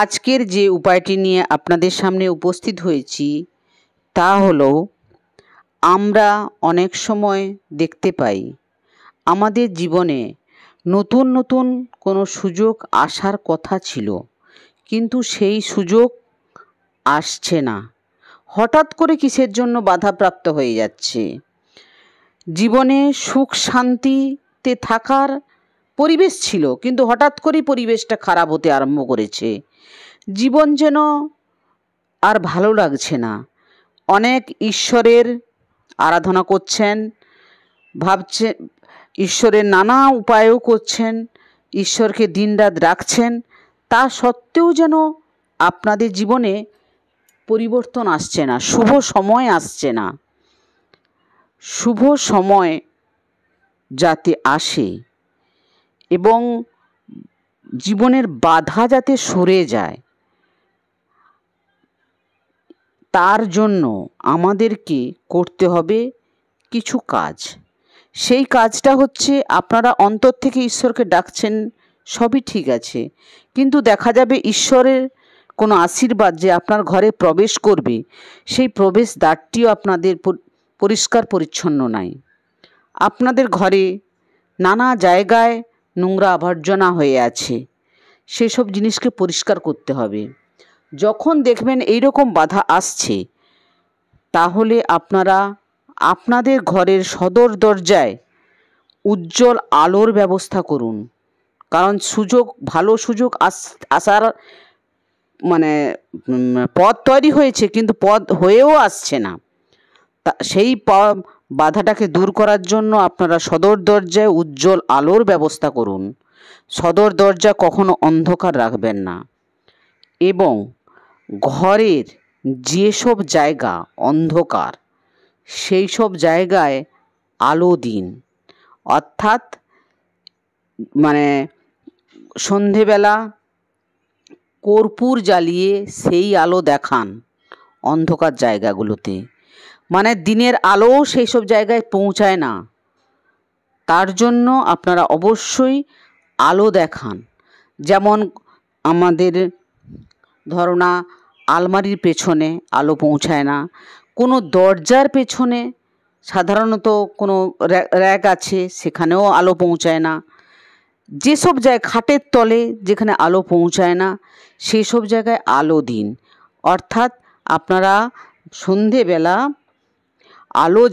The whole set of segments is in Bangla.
আজকের যে উপায়টি নিয়ে আপনাদের সামনে উপস্থিত হয়েছি তা হলো, আমরা অনেক সময় দেখতে পাই আমাদের জীবনে নতুন নতুন কোনো সুযোগ আসার কথা ছিল, কিন্তু সেই সুযোগ আসছে না। হঠাৎ করে কিসের জন্য বাধাপ্রাপ্ত হয়ে যাচ্ছে। জীবনে সুখ শান্তিতে থাকার পরিবেশ ছিল, কিন্তু হঠাৎ করেই পরিবেশটা খারাপ হতে আরম্ভ করেছে। জীবন যেন আর ভালো লাগছে না। অনেক ঈশ্বরের আরাধনা করছেন, ভাবছেন ঈশ্বরের নানা উপায়ও করছেন, ঈশ্বরকে দিনরাত রাখছেন, তা সত্ত্বেও যেন আপনাদের জীবনে পরিবর্তন আসছে না, শুভ সময় আসছে না। শুভ সময় যাতে আসে এবং জীবনের বাধা যাতে সরে যায়, তার জন্য আমাদেরকে করতে হবে কিছু কাজ। সেই কাজটা হচ্ছে, আপনারা অন্তর থেকে ঈশ্বরকে ডাকছেন, সবই ঠিক আছে, কিন্তু দেখা যাবে ঈশ্বরের কোনো আশীর্বাদ যে আপনার ঘরে প্রবেশ করবে, সেই প্রবেশ দ্বারটিও আপনাদের পরিষ্কার পরিচ্ছন্ন নাই। আপনাদের ঘরে নানা জায়গায় নোংরা আবর্জনা হয়ে আছে, সেসব জিনিসকে পরিষ্কার করতে হবে। যখন দেখবেন এইরকম বাধা আসছে, তাহলে আপনারা আপনাদের ঘরের সদর দরজায় উজ্জ্বল আলোর ব্যবস্থা করুন। কারণ ভালো সুযোগ আসার পথ তৈরি হয়েছে, কিন্তু পথ হয়েও আসছে না। সেই বাধাটাকে দূর করার জন্য আপনারা সদর দরজায় উজ্জ্বল আলোর ব্যবস্থা করুন। সদর দরজা কখনো অন্ধকার রাখবেন না, এবং ঘরের যেসব জায়গা অন্ধকার সেই সব জায়গায় আলো দিন। অর্থাৎ সন্ধেবেলা কর্পূর জ্বালিয়ে সেই আলো দেখান অন্ধকার জায়গাগুলোতে। দিনের আলোও সেই সব জায়গায় পৌঁছায় না, তার জন্য আপনারা অবশ্যই আলো দেখান। যেমন আমাদের ধারণা, আলমারির পেছনে আলো পৌঁছায় না, কোনো দরজার পেছনে সাধারণত কোনো র্যাক আছে, সেখানেও আলো পৌঁছায় না। যেসব জায়গায় খাটের তলে যেখানে আলো পৌঁছায় না, সেই সব জায়গায় আলো দিন। অর্থাৎ আপনারা সন্ধেবেলা আলো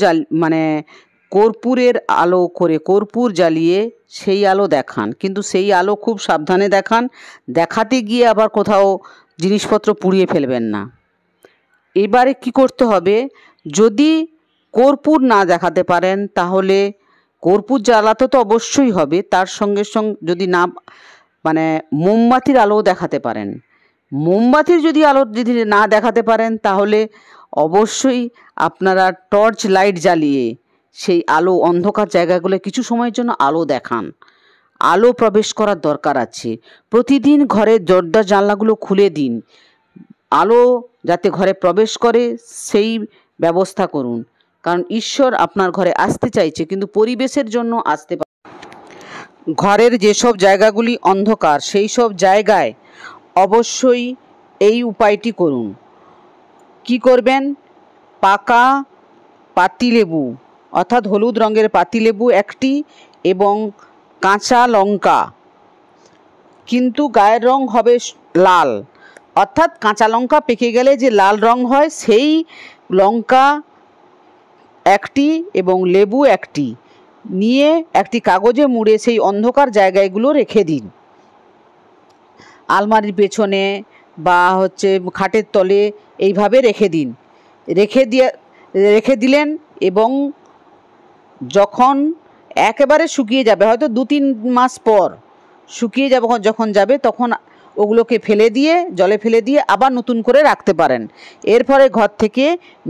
কর্পূরের আলো করে, কর্পূর জ্বালিয়ে সেই আলো দেখান, কিন্তু সেই আলো খুব সাবধানে দেখান। দেখাতে গিয়ে আবার কোথাও জিনিসপত্র পুড়িয়ে ফেলবেন না। এবারে কি করতে হবে, যদি কর্পূর না দেখাতে পারেন, তাহলে কর্পূর জ্বালাতে তো অবশ্যই হবে, তার সঙ্গে সঙ্গে যদি না মোমবাতির আলো দেখাতে পারেন। মোমবাতির আলো যদি না দেখাতে পারেন, তাহলে অবশ্যই আপনারা টর্চ লাইট জ্বালিয়ে সেই আলো অন্ধকার জায়গাগুলো কিছু সময়ের জন্য আলো দেখান। আলো প্রবেশ করার দরকার আছে। প্রতিদিন ঘরের দরজা জানলাগুলো খুলে দিন, আলো যাতে ঘরে প্রবেশ করে সেই ব্যবস্থা করুন। কারণ ঈশ্বর আপনার ঘরে আসতে চাইছে, কিন্তু পরিবেশের জন্য আসতে পারে। ঘরের যেসব জায়গাগুলি অন্ধকার, সেই সব জায়গায় অবশ্যই এই উপায়টি করুন। কি করবেন, পাকা পাতিলেবু অর্থাৎ হলুদ রঙের পাতিলেবু একটি, এবং কাঁচা লঙ্কা, কিন্তু গায়ের রং হবে লাল, অর্থাৎ কাঁচা লঙ্কা পেকে গেলে যে লাল রং হয়, সেই লঙ্কা একটি এবং লেবু একটি নিয়ে একটি কাগজে মুড়ে সেই অন্ধকার জায়গাগুলো রেখে দিন। আলমারির পেছনে বা খাটের তলে এইভাবে রেখে দিন। রেখে দিলেন, এবং যখন একেবারে শুকিয়ে যাবে, হয়তো 2-3 মাস পর শুকিয়ে যাবে, যখন যাবে তখন ওগুলোকে জলে ফেলে দিয়ে আবার নতুন করে রাখতে পারেন। এর ফলে ঘর থেকে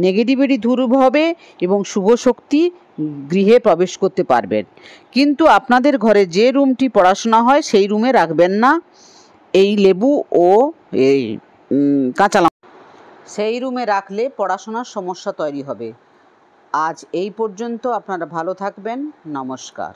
নেগেটিভিটি দূর হবে এবং শুভ শক্তি গৃহে প্রবেশ করতে পারবেন। কিন্তু আপনাদের ঘরে যে রুমটি পড়াশোনা হয়, সেই রুমে রাখবেন না এই লেবু ও এই কাঁচা লঙ্কা। সেই রুমে রাখলে পড়াশোনার সমস্যা তৈরি হবে। আজ এই পর্যন্ত। আপনারা ভালো থাকবেন। নমস্কার।